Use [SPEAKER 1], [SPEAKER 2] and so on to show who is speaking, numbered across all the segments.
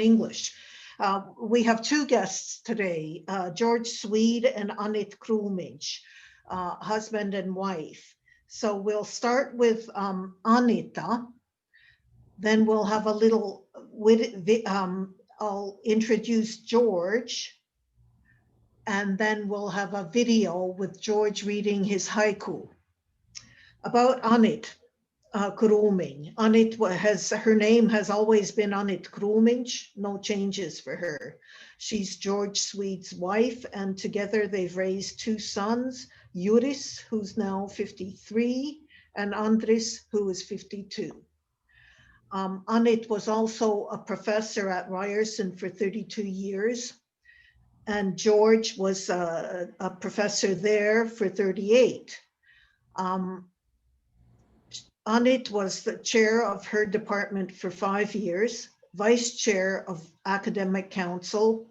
[SPEAKER 1] English. We have two guests today, George Swede and Anita Krumins, husband and wife. So we'll start with Anita, then we'll have a little, I'll introduce George, and then we'll have a video with George reading his haiku. About Anita Krumins. Anita her name has always been Anita Krumins, no changes for her. She's George Swede's wife, and together they've raised two sons, Juris, who's now 53, and Andris, who is 52. Anita was also a professor at Ryerson for 32 years, and George was a professor there for 38. Anita was the chair of her department for 5 years, vice chair of academic council,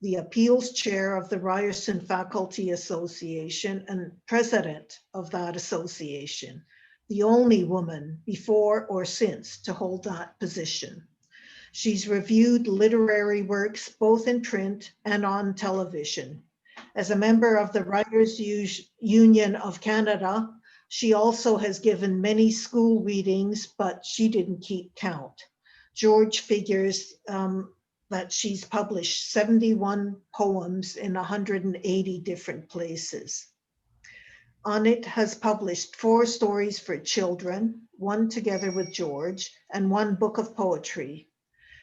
[SPEAKER 1] the appeals chair of the Ryerson Faculty Association, and president of that association, the only woman before or since to hold that position. She's reviewed literary works both in print and on television. As a member of the Writers' Union of Canada, she also has given many school readings, but she didn't keep count. George figures that she's published 71 poems in 180 different places. Anita has published 4 stories for children, one together with George, and 1 book of poetry.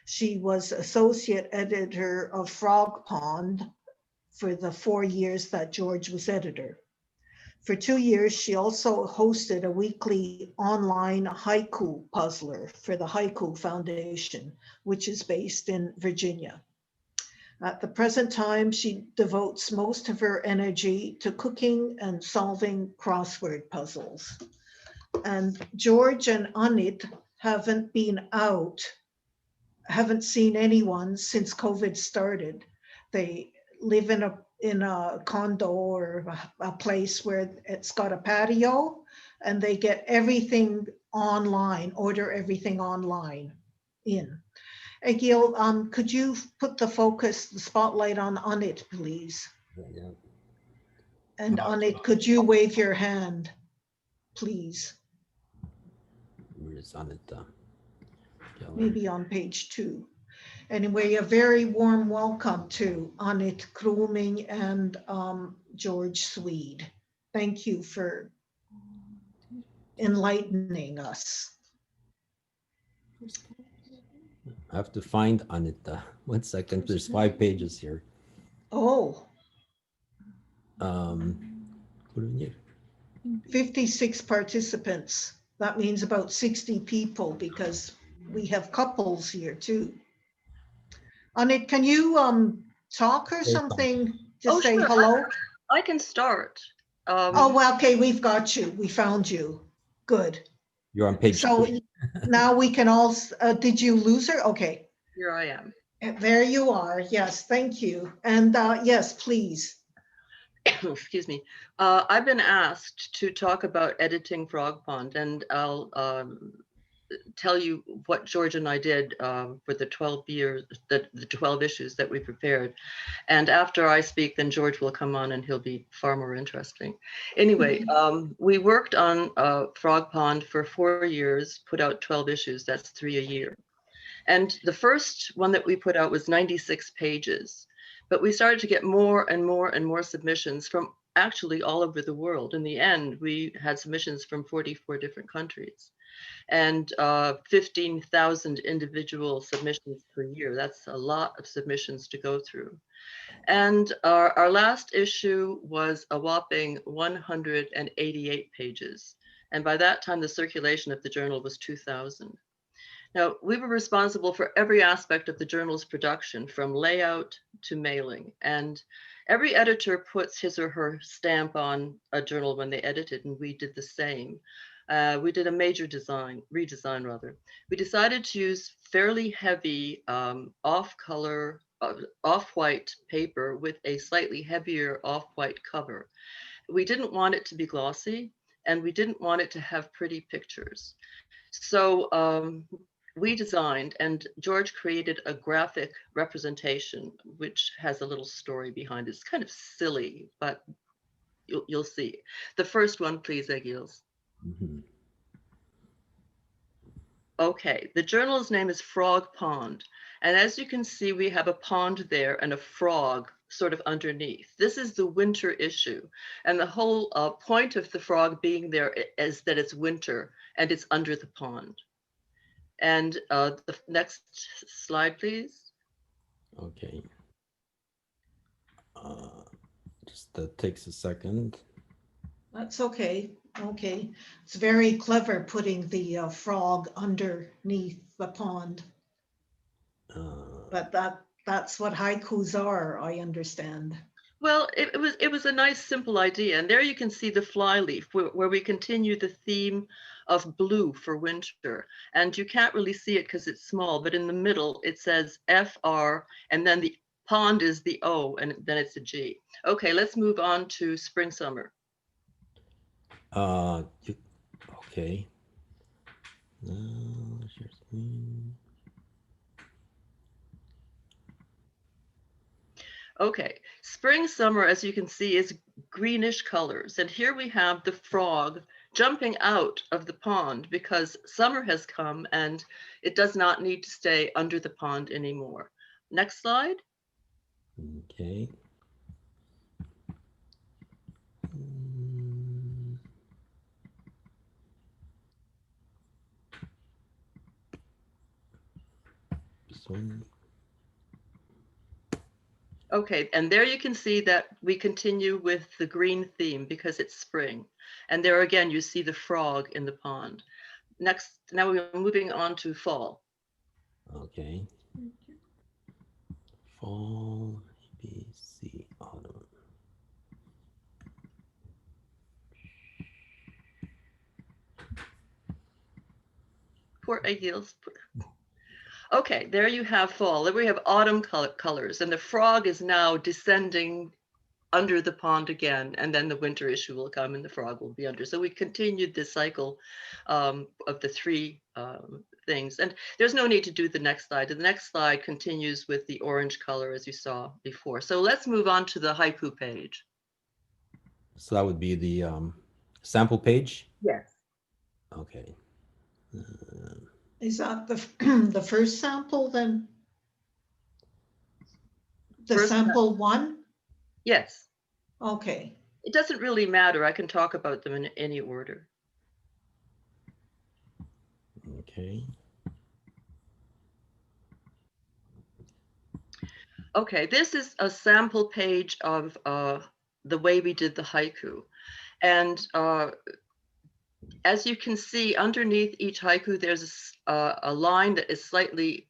[SPEAKER 1] She was associate editor of Frogpond for the 4 years that George was editor. For 2 years, she also hosted a weekly online haiku puzzler for the Haiku Foundation, which is based in Virginia. At the present time, she devotes most of her energy to cooking and solving crossword puzzles. And George and Anita haven't been out, haven't seen anyone since COVID started. They live in a condo or a place where it's got a patio, and they get everything online, order everything online in. Egil, could you put the spotlight on Anita, please?
[SPEAKER 2] Yeah.
[SPEAKER 1] And Anita, could you wave your hand, please?
[SPEAKER 2] Where is Anita?
[SPEAKER 1] Maybe on page 2. Anyway, a very warm welcome to Anita Krumins and George Swede. Thank you for enlightening us.
[SPEAKER 2] I have to find Anita. 1 second. There's 5 pages here.
[SPEAKER 1] Oh. 56 participants. That means about 60 people because we have couples here too. Anita, can you talk or something? Just say
[SPEAKER 3] sure.
[SPEAKER 1] hello.
[SPEAKER 3] I can start.
[SPEAKER 1] Oh, well, okay, we've got you. We found you. Good.
[SPEAKER 2] You're on page 2.
[SPEAKER 1] Now we can all, did you lose her? Okay.
[SPEAKER 3] Here I am.
[SPEAKER 1] There you are. Yes, thank you. And yes, please.
[SPEAKER 3] Excuse me. I've been asked to talk about editing Frogpond, and I'll tell you what George and I did for the 12 years, the 12 issues that we prepared. And after I speak, then George will come on and he'll be far more interesting. Anyway, we worked on Frogpond for 4 years, put out 12 issues, that's 3 a year. And the first one that we put out was 96 pages, but we started to get more and more and more submissions from actually all over the world. In the end, we had submissions from 44 different countries and 15,000 individual submissions per year. That's a lot of submissions to go through. And our last issue was a whopping 188 pages. And by that time, the circulation of the journal was 2,000. Now, we were responsible for every aspect of the journal's production, from layout to mailing. And every editor puts his or her stamp on a journal when they edit it, and we did the same. We did a major redesign rather. We decided to use fairly heavy off-color, off-white paper with a slightly heavier off-white cover. We didn't want it to be glossy, and we didn't want it to have pretty pictures. So we designed, and George created a graphic representation, which has a little story behind it. It's kind of silly, but you'll see. The first one, please, Egils.
[SPEAKER 2] Mhm.
[SPEAKER 3] Okay, the journal's name is Frogpond. And as you can see, we have a pond there and a frog sort of underneath. This is the winter issue. And the whole point of the frog being there is that it's winter and it's under the pond. And the next slide, please.
[SPEAKER 2] Okay. Just that takes a second.
[SPEAKER 1] That's okay. Okay. It's very clever putting the frog underneath the pond. But that's what haikus are, I understand.
[SPEAKER 3] Well, it was a nice, simple idea. And there you can see the flyleaf where we continue the theme of blue for winter. And you can't really see it because it's small, but in the middle it says FR, and then the pond is the O, and then it's a G. Okay, let's move on to spring, summer.
[SPEAKER 2] Okay. Share screen.
[SPEAKER 3] Okay, spring, summer, as you can see, is greenish colors. And here we have the frog jumping out of the pond because summer has come and it does not need to stay under the pond anymore. Next slide.
[SPEAKER 2] Okay. This one.
[SPEAKER 3] Okay, and there you can see that we continue with the green theme because it's spring. And there again, you see the frog in the pond. Next, now we're moving on to fall.
[SPEAKER 2] Okay. Fall, B, C, autumn.
[SPEAKER 3] Poor Egils. Okay, there you have fall. Then we have autumn colors, and the frog is now descending under the pond again, and then the winter issue will come and the frog will be under. So we continued this cycle of the three things. And there's no need to do the next slide. The next slide continues with the orange color as you saw before. So let's move on to the haiku page.
[SPEAKER 2] So that would be the sample page?
[SPEAKER 3] Yes.
[SPEAKER 2] Okay.
[SPEAKER 1] Is that the the first sample then? The
[SPEAKER 3] First,
[SPEAKER 1] sample one?
[SPEAKER 3] yes.
[SPEAKER 1] Okay.
[SPEAKER 3] It doesn't really matter. I can talk about them in any order.
[SPEAKER 2] Okay.
[SPEAKER 3] Okay, this is a sample page of the way we did the haiku. And as you can see, underneath each haiku, there's a line that is slightly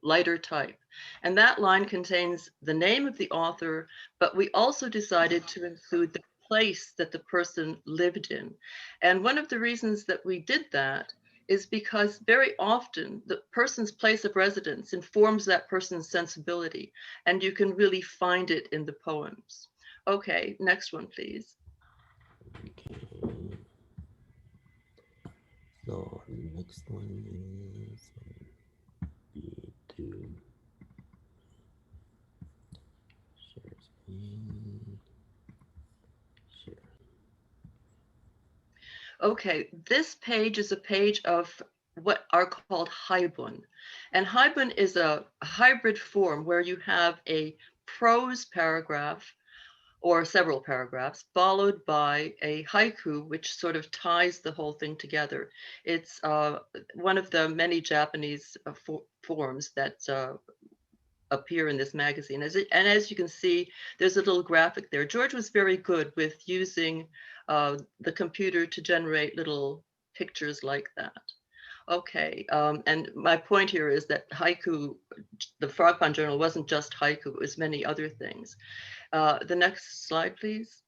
[SPEAKER 3] lighter type. And that line contains the name of the author, but we also decided to include the place that the person lived in. And one of the reasons that we did that is because very often the person's place of residence informs that person's sensibility, and you can really find it in the poems. Okay, next one, please.
[SPEAKER 2] Okay. So the next one is B2. Share screen. Share.
[SPEAKER 3] Okay, this page is a page of what are called haibun. And haibun is a hybrid form where you have a prose paragraph or several paragraphs followed by a haiku, which sort of ties the whole thing together. It's one of the many Japanese forms that appear in this magazine. And as you can see, there's a little graphic there. George was very good with using the computer to generate little pictures like that. Okay, and my point here is that haiku, the Frogpond Journal wasn't just haiku, it was many other things. The next slide, please.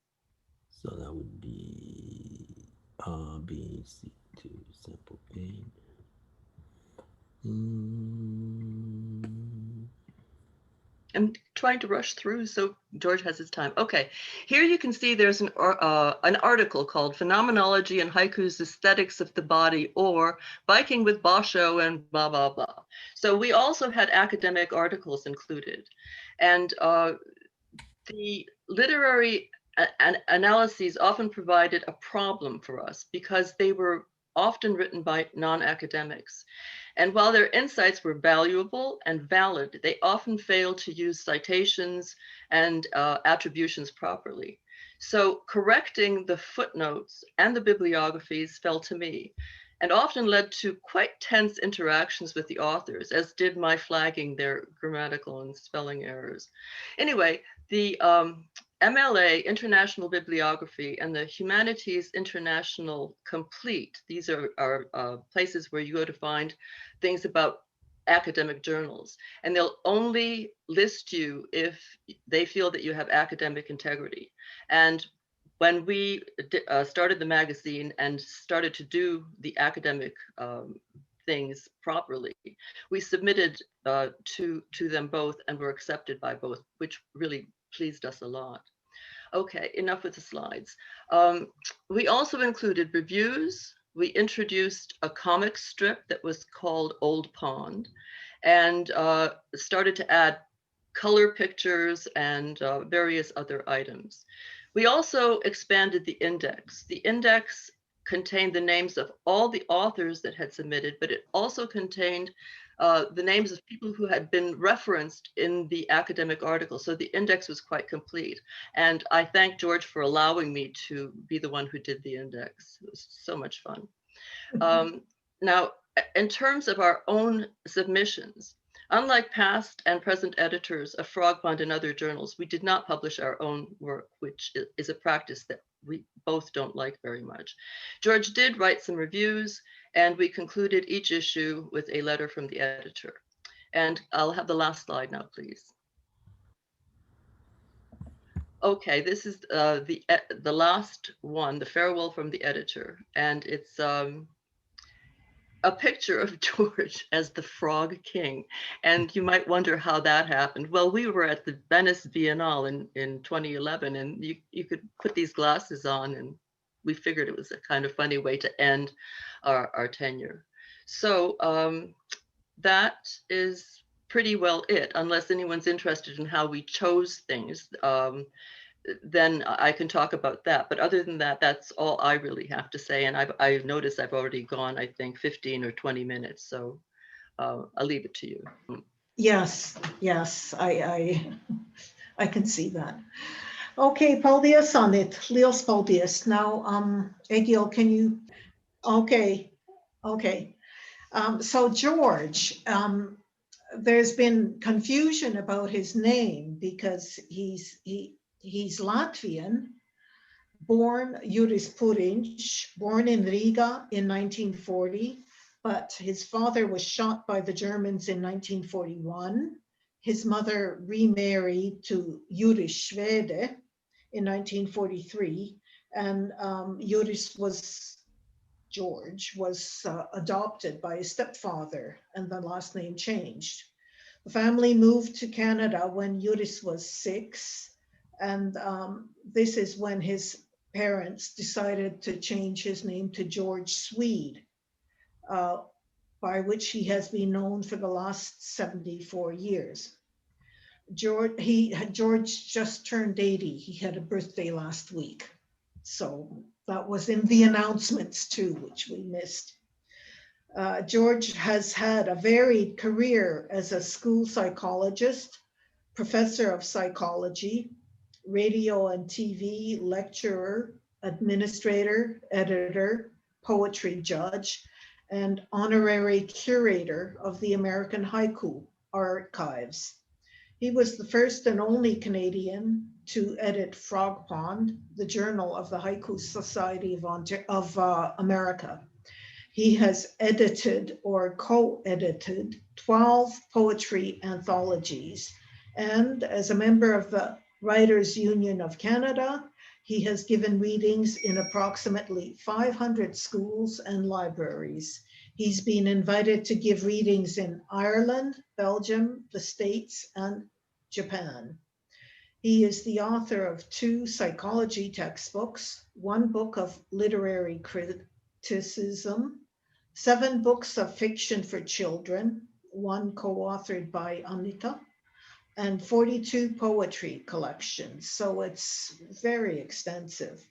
[SPEAKER 2] So that would be BC2 sample page.
[SPEAKER 3] I'm trying to rush through so George has his time. Okay, here you can see there's an article called Phenomenology and Haiku's Aesthetics of the Body, or Biking with Basho and blah, blah, blah. So we also had academic articles included. And the literary analyses often provided a problem for us because they were often written by non-academics. And while their insights were valuable and valid, they often failed to use citations and attributions properly. So correcting the footnotes and the bibliographies fell to me, and often led to quite tense interactions with the authors, as did my flagging their grammatical and spelling errors. Anyway, the MLA International Bibliography and the Humanities International Complete, these are places where you go to find things about academic journals, and they'll only list you if they feel that you have academic integrity. And when we started the magazine and started to do the academic things properly, we submitted to them both and were accepted by both, which really pleased us a lot. Okay, enough with the slides. We also included reviews. We introduced a comic strip that was called Old Pond, and started to add color pictures and various other items. We also expanded the index. The index contained the names of all the authors that had submitted, but it also contained the names of people who had been referenced in the academic article. So the index was quite complete. And I thank George for allowing me to be the one who did the index. It was so much fun. Now, in terms of our own submissions, unlike past and present editors of Frogpond and other journals, we did not publish our own work, which is a practice that we both don't like very much. George did write some reviews, and we concluded each issue with a letter from the editor. And I'll have the last slide now, please. Okay, this is the last one, the farewell from the editor. And it's a picture of George as the Frog King. And you might wonder how that happened. Well, we were at the Venice Biennale in 2011, and you could put these glasses on, and we figured it was a kind of funny way to end our tenure. So that is pretty well it, unless anyone's interested in how we chose things. Then I can talk about that. But other than that, that's all I really have to say. And I've noticed I've already gone, I think, 15 or 20 minutes. So I'll leave it to you.
[SPEAKER 1] Yes, yes, I can see that. Okay, paldies, Anit. Liels paldies. Now, Egil, can you? Okay, okay. So George, there's been confusion about his name because he's Latvian, born Juris Purinch, born in Riga in 1940, but his father was shot by the Germans in 1941. His mother remarried to Juris Swede in 1943, and George was adopted by his stepfather, and the last name changed. The family moved to Canada when Juris was 6, and this is when his parents decided to change his name to George Swede, by which he has been known for the last 74 years. George just turned 80. He had a birthday last week. So that was in the announcements too, which we missed. George has had a varied career as a school psychologist, professor of psychology, radio and TV lecturer, administrator, editor, poetry judge, and honorary curator of the American Haiku Archives. He was the first and only Canadian to edit Frogpond, the journal of the Haiku Society of America. He has edited or co-edited 12 poetry anthologies, and as a member of the Writers' Union of Canada, he has given readings in approximately 500 schools and libraries. He's been invited to give readings in Ireland, Belgium, the States, and Japan. He is the author of 2 psychology textbooks, 1 book of literary criticism, 7 books of fiction for children, 1 co-authored by Anita, and 42 poetry collections. So it's very extensive,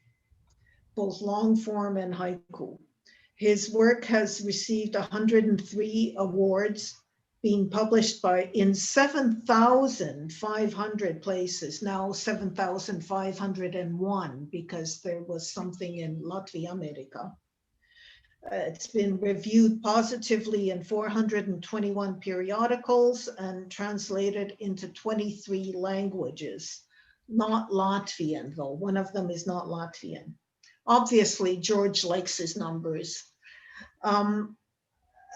[SPEAKER 1] both long form and haiku. His work has received 103 awards, being published in 7,500 places, now 7,501, because there was something in Latvian America. It's been reviewed positively in 421 periodicals and translated into 23 languages. Not Latvian, though. One of them is not Latvian. Obviously, George likes his numbers.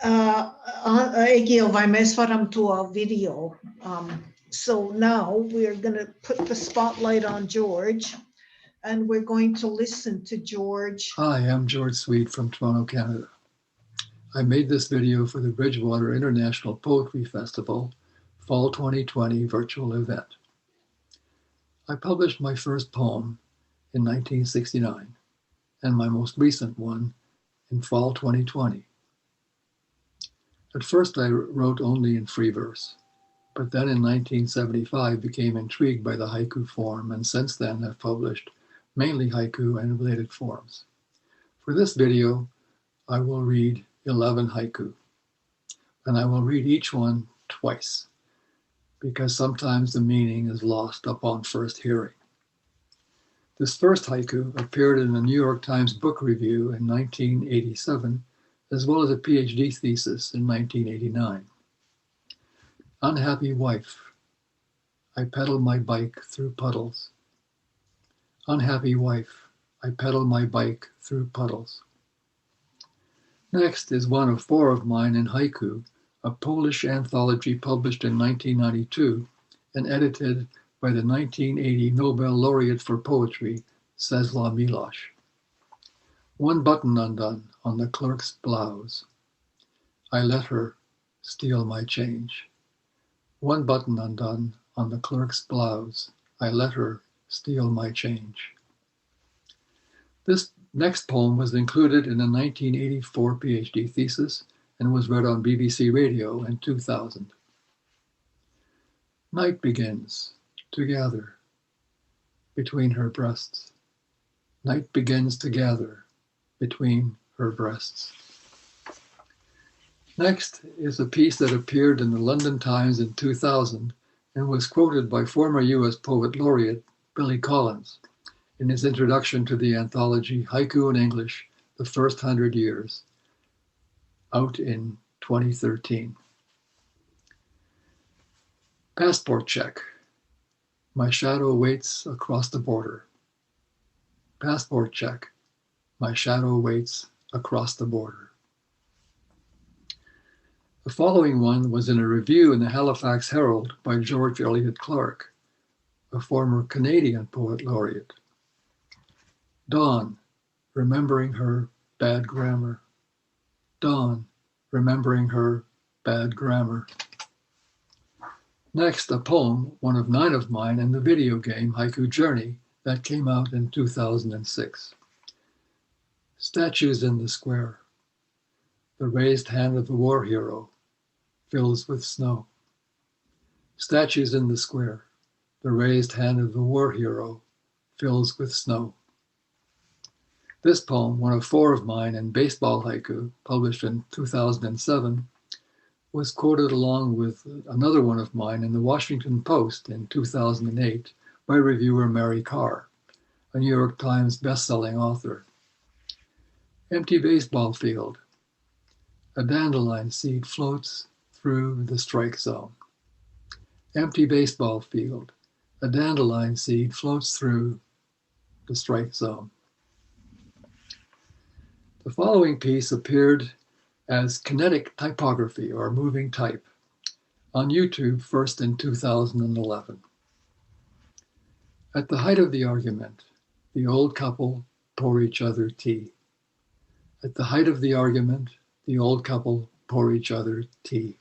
[SPEAKER 1] Egil, vai mēs varam to video? So now we're going to put the spotlight on George, and we're going to listen to George.
[SPEAKER 4] Hi, I'm George Swede from Toronto, Canada. I made this video for the Bridgewater International Poetry Festival Fall 2020 virtual event. I published my first poem in 1969 and my most recent one in fall 2020. At first I wrote only in free verse, but then in 1975 became intrigued by the haiku form and since then have published mainly haiku and related forms. For this video, I will read 11 haiku, and I will read each one twice, because sometimes the meaning is lost upon first hearing. This first haiku appeared in the New York Times Book Review in 1987, as well as a PhD thesis in 1989. Unhappy wife, I pedal my bike through puddles. Unhappy wife, I pedal my bike through puddles. Next is one of 4 of mine in haiku, a Polish anthology published in 1992 and edited by the 1980 Nobel laureate for poetry, Czesław Miłosz. One button undone on the clerk's blouse. I let her steal my change. One button undone on the clerk's blouse. I let her steal my change. This next poem was included in a 1984 PhD thesis and was read on BBC Radio in 2000. Night begins to gather between her breasts. Night begins to gather between her breasts. Next is a piece that appeared in the London Times in 2000 and was quoted by former US Poet Laureate Billy Collins in his introduction to the anthology Haiku in English, The First 100 Years, out in 2013. Passport check. My shadow waits across the border. Passport check. My shadow waits across the border. The following one was in a review in the Halifax Herald by George Eliot Clark, a former Canadian Poet Laureate. Dawn, remembering her bad grammar. Dawn, remembering her bad grammar. Next, a poem, one of 9 of mine in the video game Haiku Journey that came out in 2006. Statues in the square. The raised hand of the war hero fills with snow. Statues in the square. The raised hand of the war hero fills with snow. This poem, one of 4 of mine in baseball haiku, published in 2007, was quoted along with another one of mine in the Washington Post in 2008 by reviewer Mary Carr, a New York Times best-selling author. Empty baseball field. A dandelion seed floats through the strike zone. Empty baseball field. A dandelion seed floats through the strike zone. The following piece appeared as kinetic typography or moving type on YouTube first in 2011. At the height of the argument, the old couple pour each other tea. At the height of the argument, the old couple pour each other tea.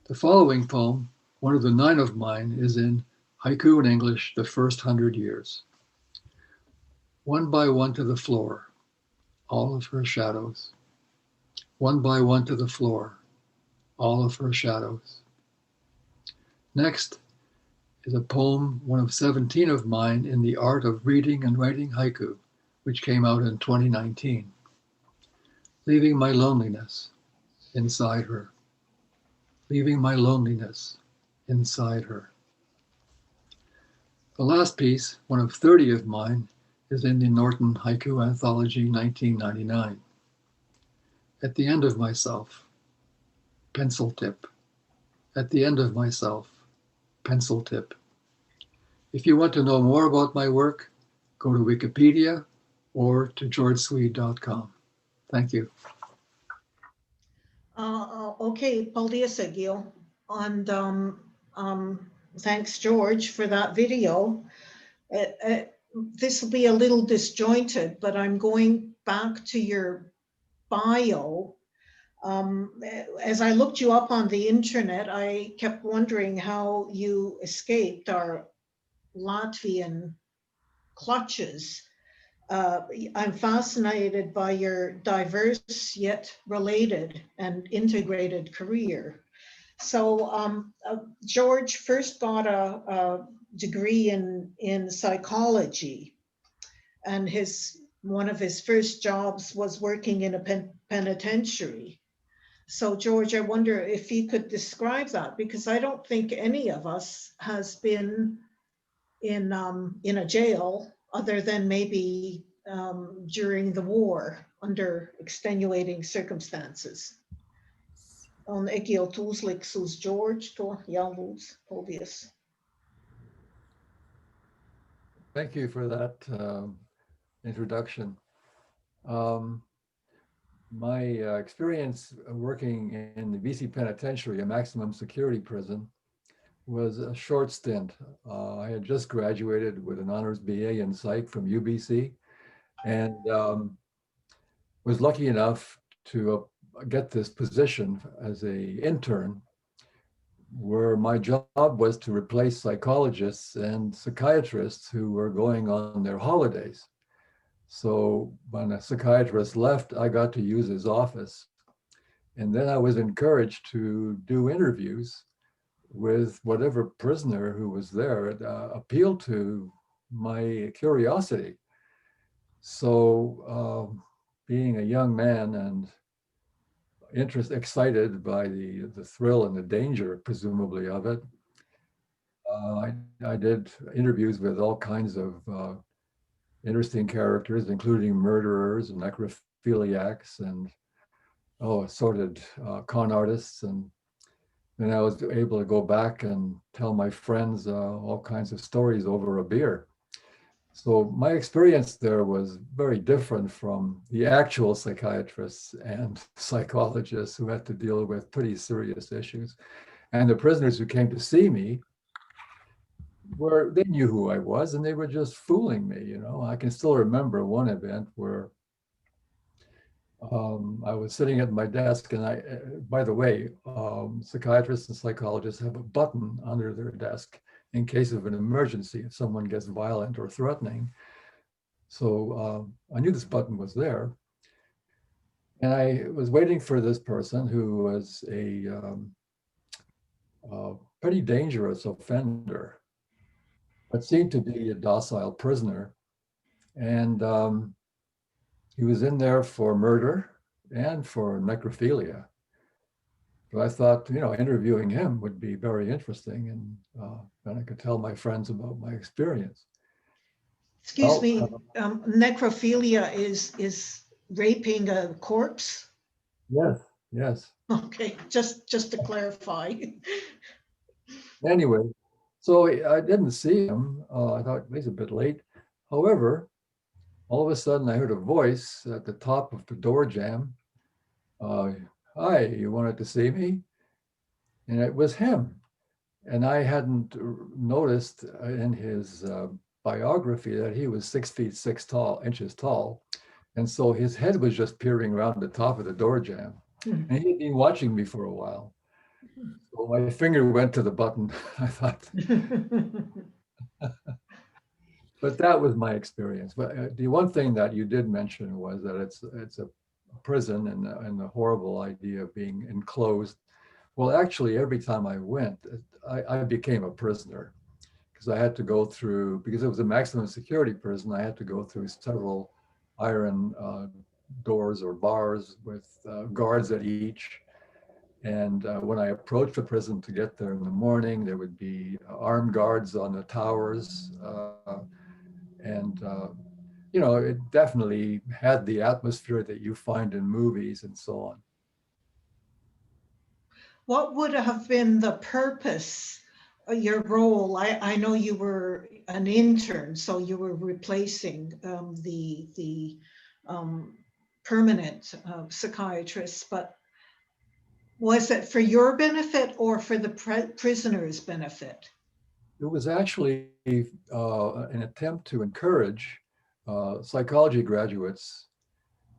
[SPEAKER 4] The following poem One of the 9 of mine is in Haiku in English, the first 100 years. One by one to the floor, all of her shadows. One by one to the floor, all of her shadows. Next is a poem, one of 17 of mine in the art of reading and writing haiku, which came out in 2019. Leaving my loneliness inside her. Leaving my loneliness inside her. The last piece, one of 30 of mine, is in the Norton Haiku Anthology 1999. At the end of myself, pencil tip. At the end of myself, pencil tip. If you want to know more about my work, go to Wikipedia or to georgeswede.com. Thank you.
[SPEAKER 1] Okay, paldies, Egil. And thanks, George, for that video. This will be a little disjointed, but I'm going back to your bio. As I looked you up on the internet, I kept wondering how you escaped our Latvian clutches. I'm fascinated by your diverse yet related and integrated career. So George first got a degree in psychology, and one of his first jobs was working in a penitentiary. So George, I wonder if you could describe that, because I don't think any of us has been in a jail other than maybe during the war under extenuating circumstances. Un Egil tūsliks uz George to jālūdz. Paldies.
[SPEAKER 4] Thank you for that introduction. My experience working in the BC Penitentiary, a maximum security prison, was a short stint. I had just graduated with an honors BA in psych from UBC, and was lucky enough to get this position as an intern, where my job was to replace psychologists and psychiatrists who were going on their holidays. So when a psychiatrist left, I got to use his office. And then I was encouraged to do interviews with whatever prisoner who was there. Appealed to my curiosity. So being a young man and excited by the thrill and the danger, presumably, of it, I did interviews with all kinds of interesting characters, including murderers and necrophiliacs and assorted con artists. And then I was able to go back and tell my friends all kinds of stories over a beer. So my experience there was very different from the actual psychiatrists and psychologists who had to deal with pretty serious issues. And the prisoners who came to see me they knew who I was, and they were just fooling me, you know. I can still remember one event where I was sitting at my desk, and by the way, psychiatrists and psychologists have a button under their desk in case of an emergency, if someone gets violent or threatening. So I knew this button was there. And I was waiting for this person who was a pretty dangerous offender, but seemed to be a docile prisoner. And he was in there for murder and for necrophilia. So I thought, interviewing him would be very interesting, and then I could tell my friends about my experience.
[SPEAKER 1] Excuse me, necrophilia is raping a corpse?
[SPEAKER 4] Yes.
[SPEAKER 1] Okay, just to clarify.
[SPEAKER 4] Anyway, so I didn't see him. I thought he's a bit late. However, all of a sudden I heard a voice at the top of the door jamb. Hi, you wanted to see me? And it was him. And I hadn't noticed in his biography that he was 6 feet 6 inches tall. And so his head was just peering around the top of the door jamb. And he had been watching me for a while. So my finger went to the button. I thought, but that was my experience. But the one thing that you did mention was that it's a prison and the horrible idea of being enclosed. Well, actually, every time I went, I became a prisoner because I had to go through, because it was a maximum security prison, I had to go through several iron doors or bars with guards at each. And when I approached the prison to get there in the morning, there would be armed guards on the towers. And it definitely had the atmosphere that you find in movies and so on.
[SPEAKER 1] What would have been the purpose of your role? I know you were an intern, so you were replacing the permanent psychiatrist, but was it for your benefit or for the prisoners' benefit?
[SPEAKER 4] It was actually an attempt to encourage psychology graduates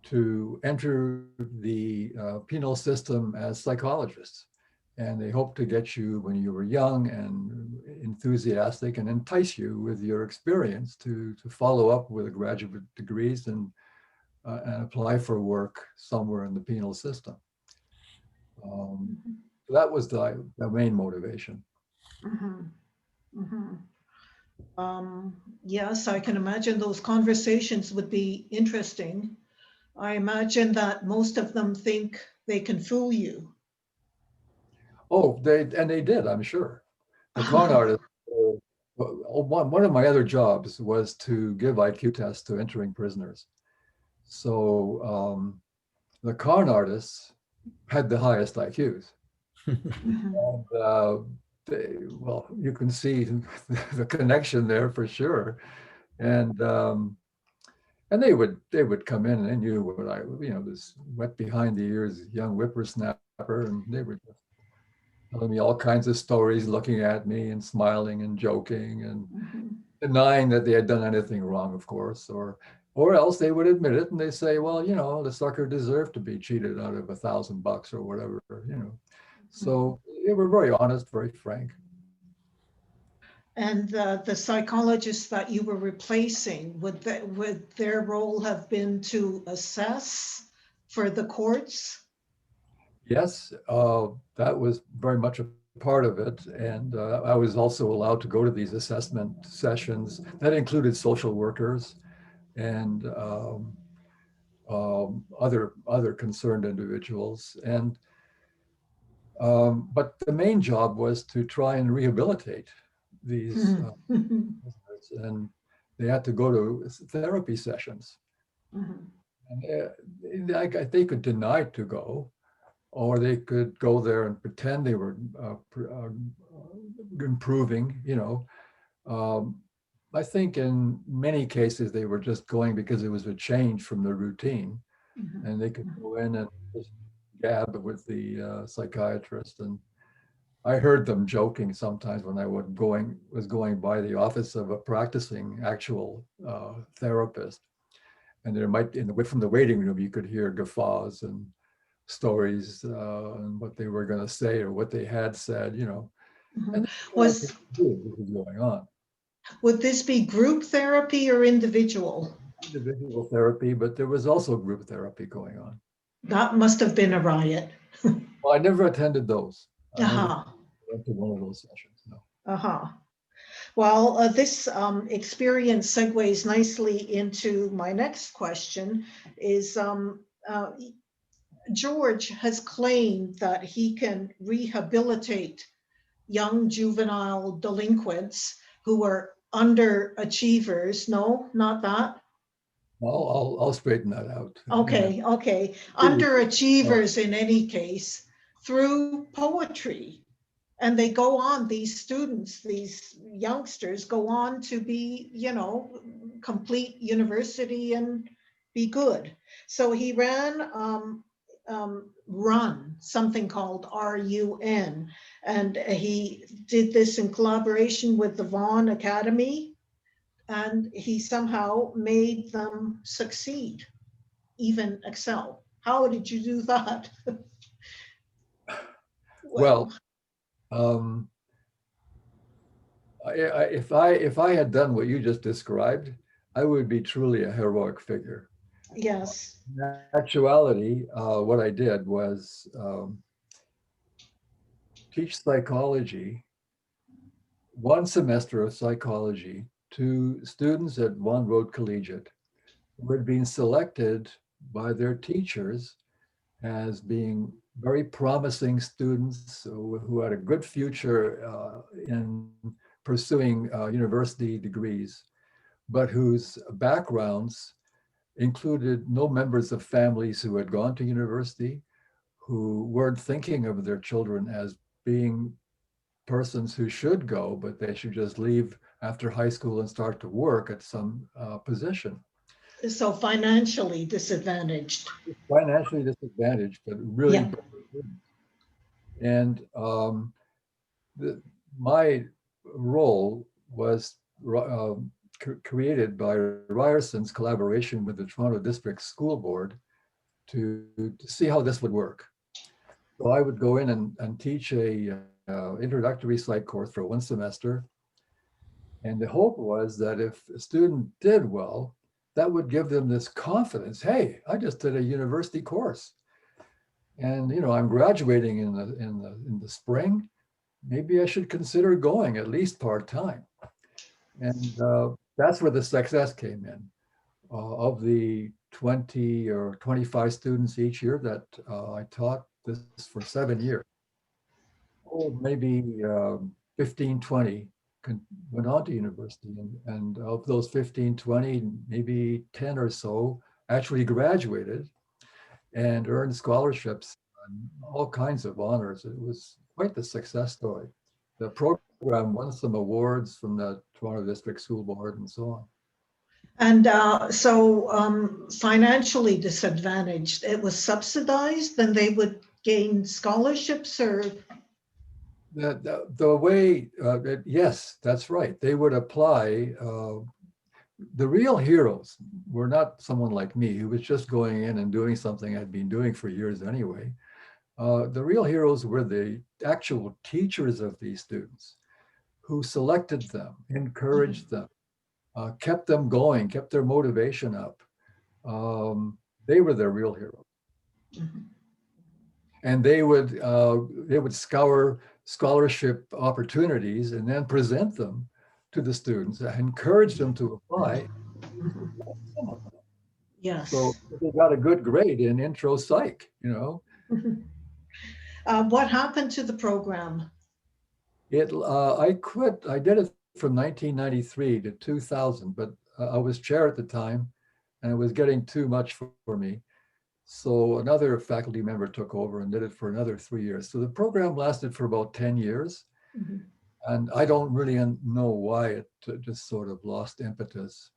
[SPEAKER 4] to enter the penal system as psychologists. And they hoped to get you when you were young and enthusiastic and entice you with your experience to follow up with a graduate degrees and apply for work somewhere in the penal system. That was the main motivation.
[SPEAKER 1] Mm-hmm. Yes, I can imagine those conversations would be interesting. I imagine that most of them think they can fool you.
[SPEAKER 4] Oh, they did, I'm sure. The con artist, one of my other jobs was to give IQ tests to entering prisoners. So the con artists had the highest IQs. And, well, you can see the connection there for sure. And they would come in and they knew what this wet behind the ears young whippersnapper, and they were just telling me all kinds of stories, looking at me and smiling and joking and denying that they had done anything wrong, of course, or else they would admit it and they say, well, the sucker deserved to be cheated out of $1,000 or whatever, So they were very honest, very frank.
[SPEAKER 1] And the psychologists that you were replacing, would their role have been to assess for the courts?
[SPEAKER 4] Yes, that was very much a part of it. And I was also allowed to go to these assessment sessions. That included social workers and other concerned individuals. And but the main job was to try and rehabilitate these prisoners, and they had to go to therapy sessions. And they could deny to go, or they could go there and pretend they were improving. I think in many cases they were just going because it was a change from the routine, and they could go in and just gab with the psychiatrist. And I heard them joking sometimes when I was going by the office of a practicing actual therapist, and there might from the waiting room you could hear guffaws and stories and what they were going to say or what they had said, and
[SPEAKER 1] Was
[SPEAKER 4] going on.
[SPEAKER 1] Would this be group therapy or individual?
[SPEAKER 4] Individual therapy, but there was also group therapy going on.
[SPEAKER 1] That must have been a riot.
[SPEAKER 4] Well, I never attended those. I never
[SPEAKER 1] Uh-huh.
[SPEAKER 4] went to one of those sessions, no.
[SPEAKER 1] Uh-huh. Well, this experience segues nicely into my next question is George has claimed that he can rehabilitate young juvenile delinquents who are underachievers. No, not that.
[SPEAKER 4] I'll straighten that out.
[SPEAKER 1] Okay, okay. Underachievers in any case through poetry. And they go on, these students, these youngsters go on to be, complete university and be good. So he ran something called RUN, and he did this in collaboration with the Vaughan Academy, and he somehow made them succeed, even excel. How did you do that?
[SPEAKER 4] Well, Um, if I had done what you just described, I would be truly a heroic figure.
[SPEAKER 1] Yes.
[SPEAKER 4] In actuality, what I did was teach psychology, one semester of psychology, to students at Von Road Collegiate who had been selected by their teachers as being very promising students who had a good future in pursuing university degrees, but whose backgrounds included no members of families who had gone to university, who weren't thinking of their children as being persons who should go, but they should just leave after high school and start to work at some position.
[SPEAKER 1] So financially disadvantaged.
[SPEAKER 4] Financially disadvantaged, but really
[SPEAKER 1] Yeah.
[SPEAKER 4] bright students. And my role was created by Ryerson's collaboration with the Toronto District School Board to see how this would work. So I would go in and teach a introductory psych course for one semester. And the hope was that if a student did well, that would give them this confidence. Hey, I just did a university course. And I'm graduating in the spring. Maybe I should consider going at least part-time. And that's where the success came in. Of the 20 or 25 students each year that I taught this for 7 years, maybe 15, 20 went on to university. And of those 15, 20, maybe 10 or so actually graduated and earned scholarships and all kinds of honors. It was quite the success story. The program won some awards from the Toronto District School Board and so on.
[SPEAKER 1] And so financially disadvantaged, it was subsidized, then they would gain scholarships or?
[SPEAKER 4] The way, yes, that's right. They would apply. The real heroes were not someone like me who was just going in and doing something I'd been doing for years anyway. The real heroes were the actual teachers of these students who selected them, encouraged them, kept them going, kept their motivation up. They were their real heroes.
[SPEAKER 1] Mm-hmm.
[SPEAKER 4] And they would scour scholarship opportunities and then present them to the students, encourage them to apply.
[SPEAKER 1] Yes.
[SPEAKER 4] So they got a good grade in intro psych,
[SPEAKER 1] What happened to the program?
[SPEAKER 4] I quit. I did it from 1993 to 2000, but I was chair at the time and it was getting too much for me. So another faculty member took over and did it for another 3 years. So the program lasted for about 10 years. Mm-hmm. And I don't really know why it just sort of lost impetus.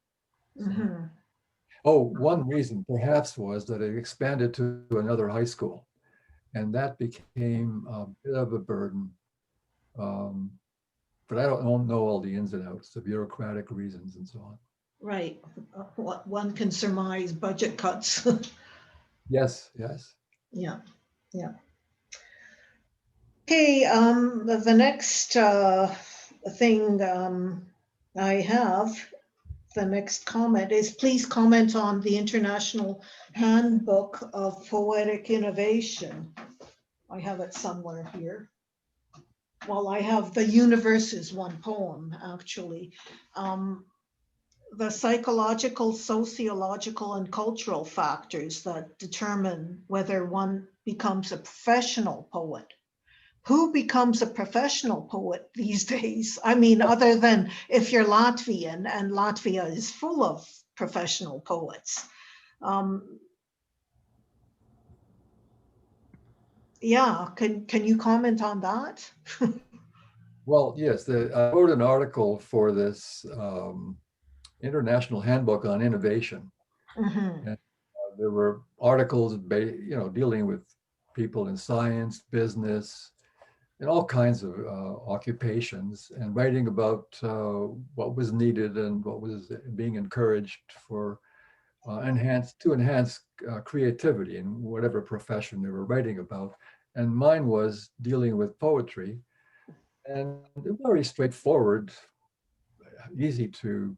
[SPEAKER 4] Mm-hmm. Oh, one reason perhaps was that it expanded to another high school. And that became a bit of a burden. But I don't know all the ins and outs, the bureaucratic reasons and so on.
[SPEAKER 1] Right. One can surmise budget cuts.
[SPEAKER 4] Yes.
[SPEAKER 1] Yeah. Okay, the next thing I have, the next comment is please comment on the International Handbook of Poetic Innovation. I have it somewhere here. Well, I have the universe is one poem, actually. The psychological, sociological, and cultural factors that determine whether one becomes a professional poet. Who becomes a professional poet these days? I mean, other than if you're Latvian, and Latvia is full of professional poets. Yeah, can you comment on that?
[SPEAKER 4] Well, yes, I wrote an article for this International Handbook on Innovation. Mm-hmm. And there were articles, dealing with people in science, business, and all kinds of occupations, and writing about what was needed and what was being encouraged for enhance creativity in whatever profession they were writing about. And mine was dealing with poetry. And they're very straightforward, easy to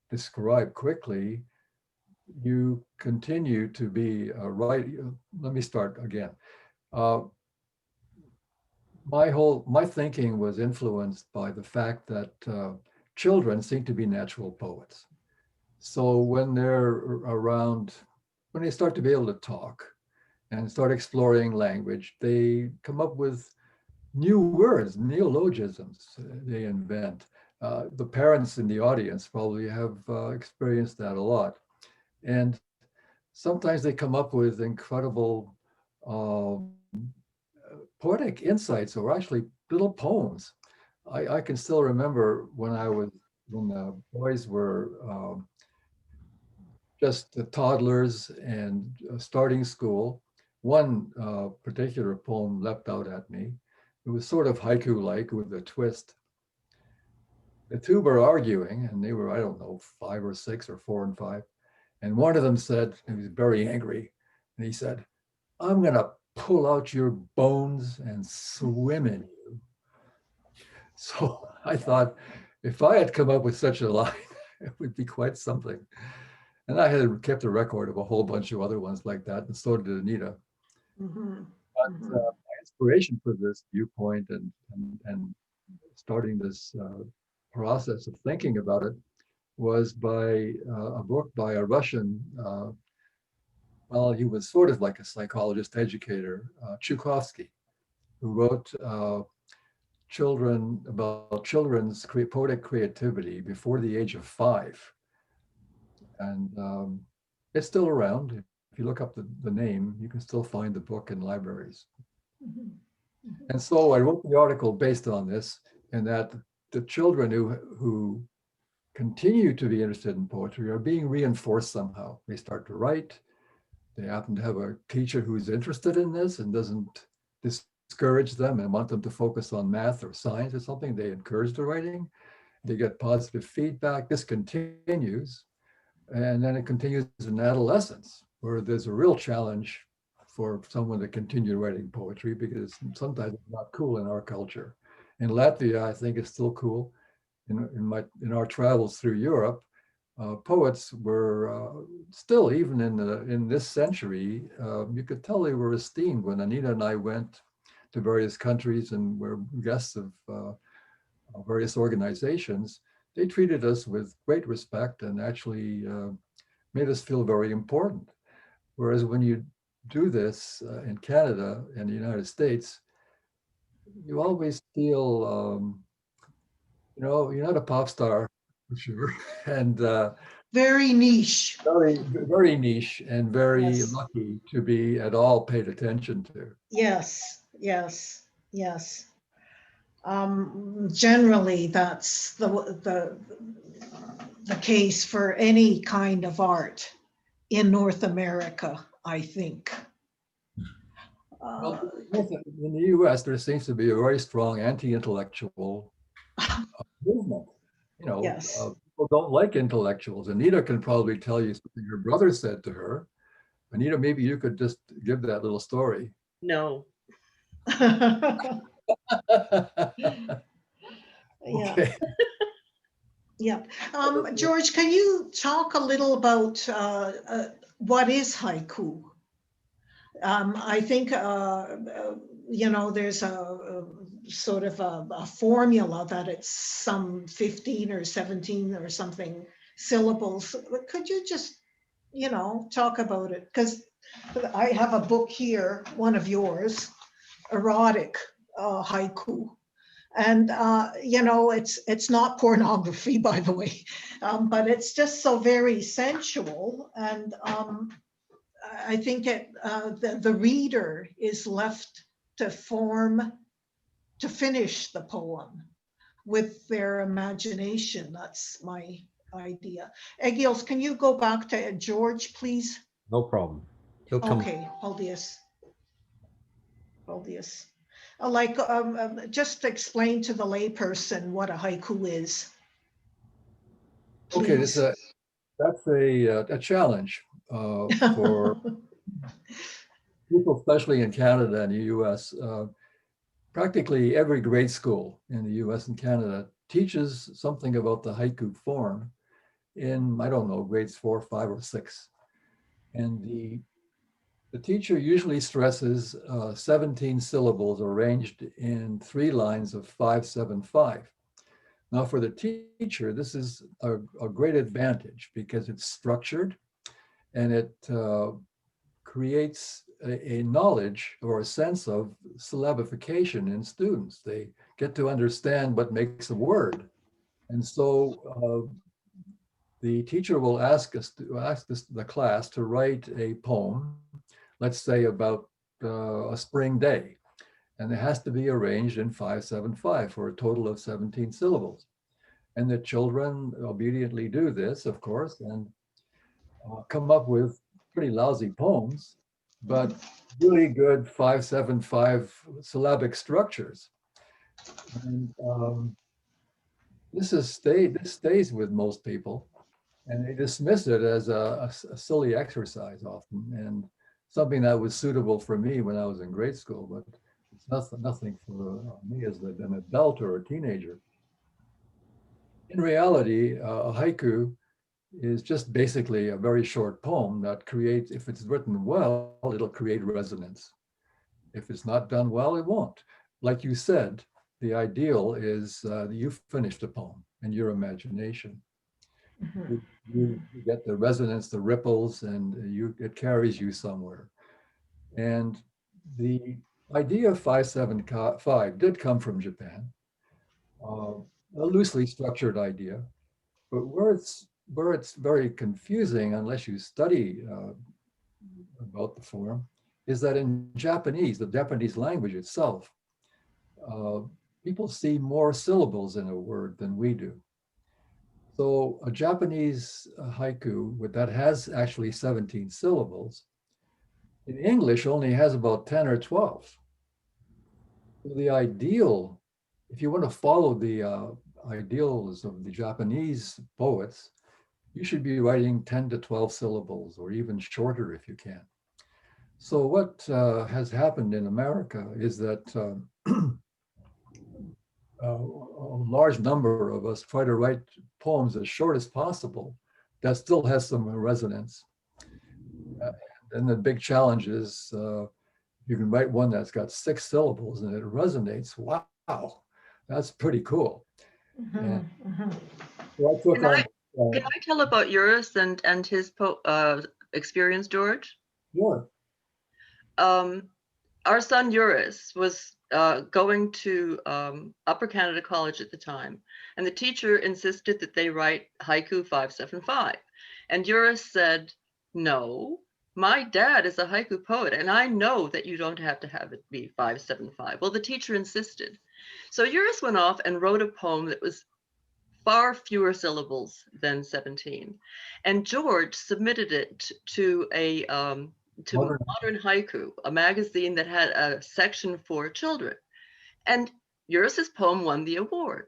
[SPEAKER 4] describe quickly. You continue to be let me start again. My thinking was influenced by the fact that children seem to be natural poets. So when they're around, when they start to be able to talk and start exploring language, they come up with new words, neologisms they invent. The parents in the audience probably have experienced that a lot. And sometimes they come up with incredible poetic insights or actually little poems. I can still remember when the boys were just the toddlers and starting school, one particular poem leapt out at me. It was sort of haiku-like with a twist. The two were arguing, and they were, I don't know, 5 or 6 or 4 and 5. And one of them said, he was very angry, and he said, "I'm gonna pull out your bones and swim in you." So I thought, if I had come up with such a line, it would be quite something. And I had kept a record of a whole bunch of other ones like that, and so did Anita.
[SPEAKER 1] Mhm.
[SPEAKER 4] But
[SPEAKER 1] Mhm.
[SPEAKER 4] my inspiration for this viewpoint and starting this process of thinking about it was by a book by a Russian, well, he was sort of like a psychologist educator, Chukovsky, who wrote children's poetic creativity before the age of 5. And it's still around. If you look up the name, you can still find the book in libraries.
[SPEAKER 1] Mhm. Mhm.
[SPEAKER 4] And so I wrote the article based on this, and that the children who continue to be interested in poetry are being reinforced somehow. They start to write. They happen to have a teacher who's interested in this and doesn't discourage them and want them to focus on math or science or something. They encourage the writing. They get positive feedback. This continues. And then it continues in adolescence, where there's a real challenge for someone to continue writing poetry because sometimes it's not cool in our culture. In Latvia, I think it's still cool. In our travels through Europe, poets were still, even in this century, you could tell they were esteemed. When Anita and I went to various countries and were guests of various organizations, they treated us with great respect and actually made us feel very important. Whereas when you do this in Canada and the United States, you always feel, you're not a pop star for sure, and
[SPEAKER 1] Very niche.
[SPEAKER 4] very niche and very
[SPEAKER 1] Yes.
[SPEAKER 4] lucky to be at all paid attention to.
[SPEAKER 1] Yes, yes, yes. Generally, that's the case for any kind of art in North America, I think.
[SPEAKER 4] Well, in the US, there seems to be a very strong anti-intellectual movement.
[SPEAKER 1] Yes.
[SPEAKER 4] People don't like intellectuals. Anita can probably tell you something her brother said to her. Anita, maybe you could just give that little story.
[SPEAKER 3] No.
[SPEAKER 1] Yeah,
[SPEAKER 4] Okay.
[SPEAKER 1] yeah. George, can you talk a little about what is haiku? I think, there's a sort of a formula that it's some 15 or 17 or something syllables. Could you just, talk about it? Because I have a book here, one of yours, erotic haiku. And, it's not pornography, by the way, but it's just so very sensual. And I think the reader is left to finish the poem with their imagination. That's my idea. Egils, can you go back to George, please?
[SPEAKER 2] No problem. He'll come.
[SPEAKER 1] Okay, Holdius. Just explain to the layperson what a haiku is.
[SPEAKER 4] Okay,
[SPEAKER 1] Please.
[SPEAKER 4] that's a challenge for people, especially in Canada and the US. practically every grade school in the US and Canada teaches something about the haiku form in, I don't know, grades 4, 5, or 6. And the teacher usually stresses 17 syllables arranged in 3 lines of 5, 7, 5. Now for the teacher, this is a great advantage because it's structured and it creates a knowledge or a sense of syllabification in students. They get to understand what makes a word. And so the teacher will ask the class to write a poem, let's say about a spring day. And it has to be arranged in 5, 7, 5 for a total of 17 syllables. And the children obediently do this, of course, and come up with pretty lousy poems, but really good 5, 7, 5 syllabic structures. And this stays with most people, and they dismiss it as a silly exercise often, and something that was suitable for me when I was in grade school, but it's nothing for me as an adult or a teenager. In reality, a haiku is just basically a very short poem that creates, if it's written well, it'll create resonance. If it's not done well, it won't. Like you said, the ideal is you finish the poem in your imagination. You get the resonance, the ripples, and it carries you somewhere. And the idea of 5, 7, 5 did come from Japan, a loosely structured idea, but where it's very confusing unless you study about the form is that in Japanese, the Japanese language itself, people see more syllables in a word than we do. So a Japanese haiku that has actually 17 syllables, in English only has about 10 or 12. So the ideal, if you want to follow the ideals of the Japanese poets, you should be writing 10 to 12 syllables or even shorter if you can. So what has happened in America is that a large number of us try to write poems as short as possible that still has some resonance. And the big challenge is you can write one that's got 6 syllables and it resonates. Wow, that's pretty cool. And so I took on.
[SPEAKER 3] Can I tell about yours and his experience, George?
[SPEAKER 4] Sure.
[SPEAKER 3] Our son Eurus was going to Upper Canada College at the time, and the teacher insisted that they write haiku 575. And Eurus said, "No, my dad is a haiku poet, and I know that you don't have to have it be 575." Well, the teacher insisted. So Eurus went off and wrote a poem that was far fewer syllables than 17. And George submitted it to a Modern Haiku, a magazine that had a section for children. And Eurus's poem won the award.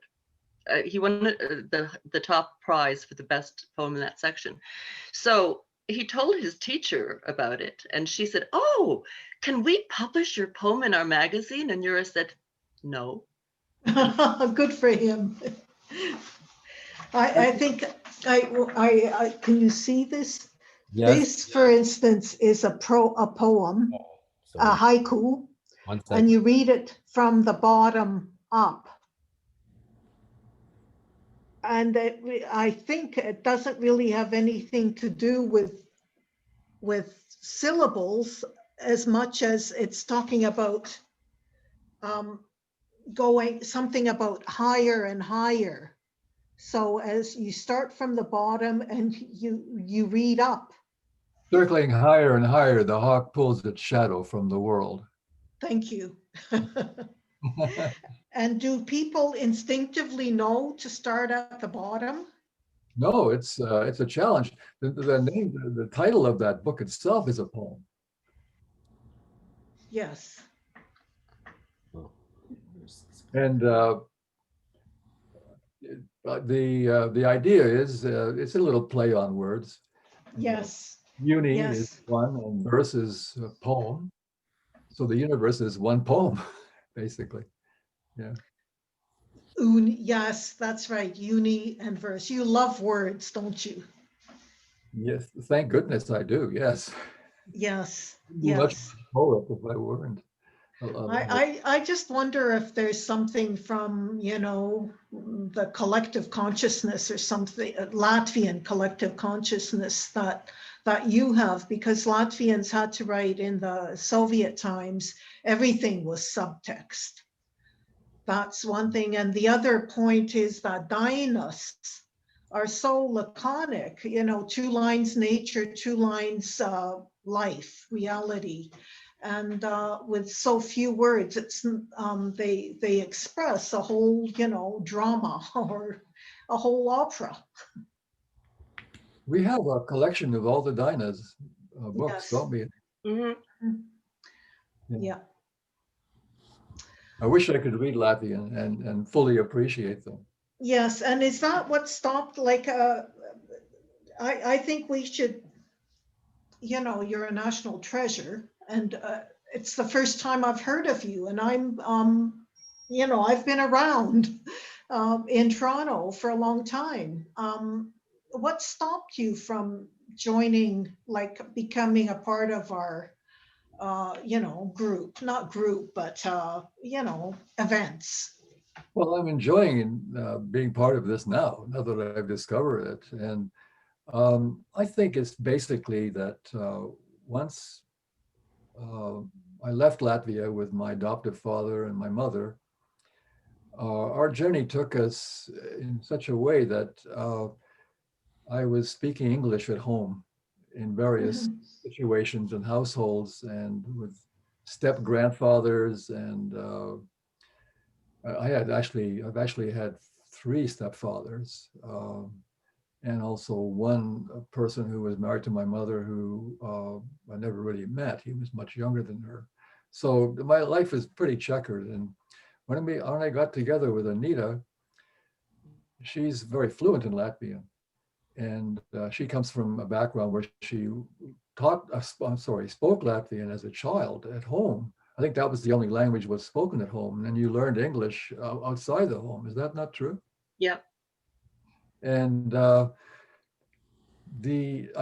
[SPEAKER 3] He won the top prize for the best poem in that section. So he told his teacher about it, and she said, "Oh, can we publish your poem in our magazine?" And Eurus said, "No."
[SPEAKER 1] Good for him. I think I can you see this?
[SPEAKER 2] Yes.
[SPEAKER 1] This, for instance, is a poem, a haiku, and you read it from the bottom up. And I think it doesn't really have anything to do with syllables as much as it's talking about going something about higher and higher. So as you start from the bottom and you read up.
[SPEAKER 4] Circling higher and higher, the hawk pulls its shadow from the world.
[SPEAKER 1] Thank you. And do people instinctively know to start at the bottom?
[SPEAKER 4] No, it's a challenge. The title of that book itself is a poem.
[SPEAKER 1] Yes.
[SPEAKER 4] And the idea is it's a little play on words.
[SPEAKER 1] Yes.
[SPEAKER 4] Uni
[SPEAKER 1] Yes.
[SPEAKER 4] is one, and verse is a poem. So the universe is one poem, basically. Yeah.
[SPEAKER 1] Yes, that's right. Uni and verse. You love words, don't you?
[SPEAKER 4] Yes, thank goodness I do. Yes.
[SPEAKER 1] Yes,
[SPEAKER 4] Be much
[SPEAKER 1] yes.
[SPEAKER 4] of a poet if I weren't.
[SPEAKER 1] I just wonder if there's something from, the collective consciousness or something, Latvian collective consciousness that you have, because Latvians had to write in the Soviet times, everything was subtext. That's one thing. And the other point is that dainas are so laconic, 2 lines nature, 2 lines life, reality. And with so few words, it's they express a whole, drama or a whole opera.
[SPEAKER 4] We have a collection of all the Dinah's books,
[SPEAKER 1] Yes.
[SPEAKER 4] don't we?
[SPEAKER 3] Mhm.
[SPEAKER 1] Yeah.
[SPEAKER 4] I wish I could read Latvian and fully appreciate them.
[SPEAKER 1] Yes. And is that what stopped? Like, I think we should, you're a national treasure, and it's the first time I've heard of you, and I'm, I've been around in Toronto for a long time. What stopped you from joining, like becoming a part of our, group, not group, but, events?
[SPEAKER 4] Well, I'm enjoying being part of this now that I've discovered it. And I think it's basically that once I left Latvia with my adoptive father and my mother, our journey took us in such a way that I was speaking English at home in various situations and households and with step grandfathers. And I've actually had 3 stepfathers. And also one person who was married to my mother who I never really met. He was much younger than her. So my life is pretty checkered. And when I got together with Anita, she's very fluent in Latvian. And she comes from a background where she spoke Latvian as a child at home. I think that was the only language was spoken at home. And then you learned English outside the home. Is that not true?
[SPEAKER 3] Yeah.
[SPEAKER 4] And I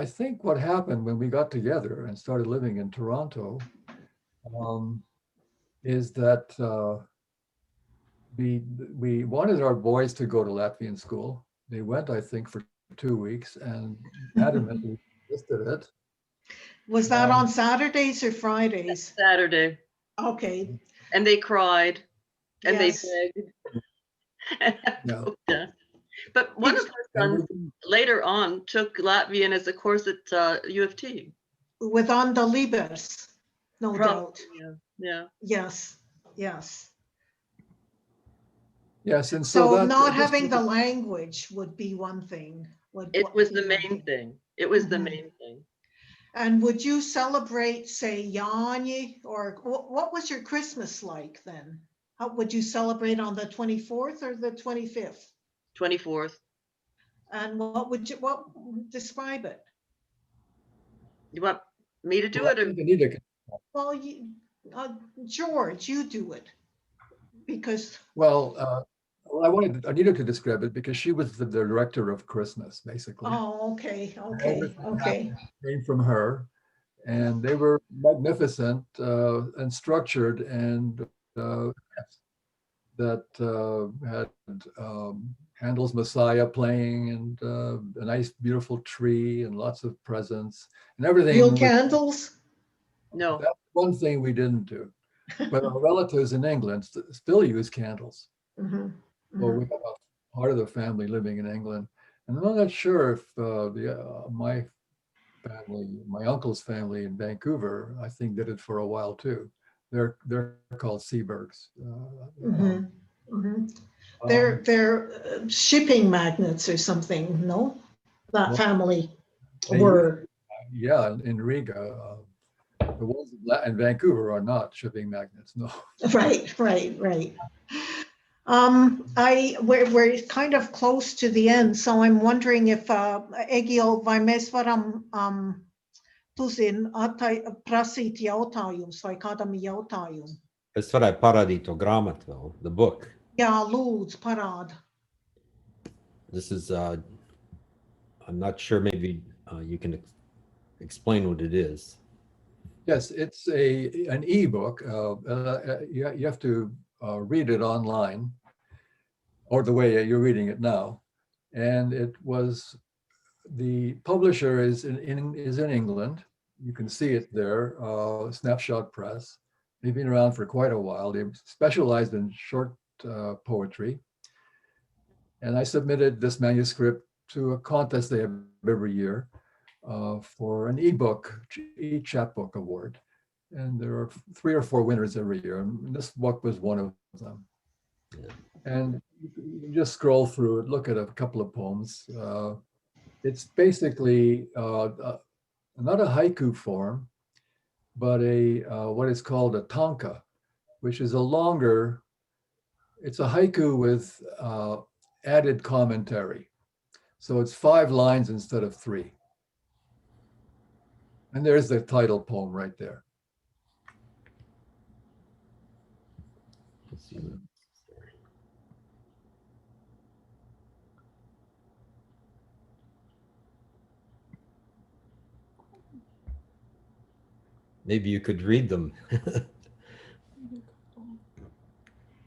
[SPEAKER 4] think what happened when we got together and started living in Toronto is that we wanted our boys to go to Latvian school. They went, I think, for 2 weeks and adamantly resisted it.
[SPEAKER 1] Was that on Saturdays or Fridays?
[SPEAKER 3] Saturday.
[SPEAKER 1] Okay.
[SPEAKER 3] And they cried and
[SPEAKER 1] Yes.
[SPEAKER 3] they begged.
[SPEAKER 4] Yeah.
[SPEAKER 3] Yeah. But one of our sons later on took Latvian as a course at U of T.
[SPEAKER 1] With Onda Libers, no doubt.
[SPEAKER 3] Yeah. Yeah.
[SPEAKER 1] Yes, yes.
[SPEAKER 4] Yes, and
[SPEAKER 1] So not having the language would be one thing.
[SPEAKER 3] It was the main thing. It was the main thing.
[SPEAKER 1] And would you celebrate, say, Yanni, or what was your Christmas like then? How would you celebrate on the 24th or the 25th?
[SPEAKER 3] 24th.
[SPEAKER 1] And describe it?
[SPEAKER 3] You want me to do it? Or?
[SPEAKER 4] Anita can.
[SPEAKER 1] Well, George, you do it. Because.
[SPEAKER 4] Well, I wanted Anita to describe it because she was the director of Christmas, basically.
[SPEAKER 1] Oh, okay.
[SPEAKER 4] Came from her, and they were magnificent and structured, and that had Handel's Messiah playing, and a nice, beautiful tree, and lots of presents, and everything.
[SPEAKER 1] Real candles?
[SPEAKER 3] No.
[SPEAKER 4] That's one thing we didn't do. But our relatives in England still use candles. Well, we have a part of the family living in England, and I'm not sure if my uncle's family in Vancouver, I think, did it for a while too. They're called Seabergs.
[SPEAKER 1] They're shipping magnates or something, no? That family were.
[SPEAKER 4] Yeah, in Riga. The ones in Vancouver are not shipping magnates, no.
[SPEAKER 1] Right. We're kind of close to the end, so I'm wondering if Egil, vai mēs varam tu zini prasīt jautājumus vai kādam ir jautājumi?
[SPEAKER 2] Es varētu parādīt to grāmatu vēl, the book.
[SPEAKER 1] Jā, lūdzu, parāda.
[SPEAKER 2] This is, I'm not sure, maybe you can explain what it is.
[SPEAKER 4] Yes, it's an ebook. You have to read it online, or the way you're reading it now. And it was, the publisher is in England. You can see it there, Snapshot Press. They've been around for quite a while. They've specialized in short poetry. And I submitted this manuscript to a contest they have every year for an ebook, e-chapbook award. And there are 3 or 4 winners every year. And this book was one of them.
[SPEAKER 2] Yeah.
[SPEAKER 4] And you just scroll through it, look at a couple of poems. It's basically not a haiku form, but what is called a tanka, which is a longer, it's a haiku with added commentary. So it's 5 lines instead of 3. And there's the title poem right there.
[SPEAKER 2] Let's see what- Maybe you could read them.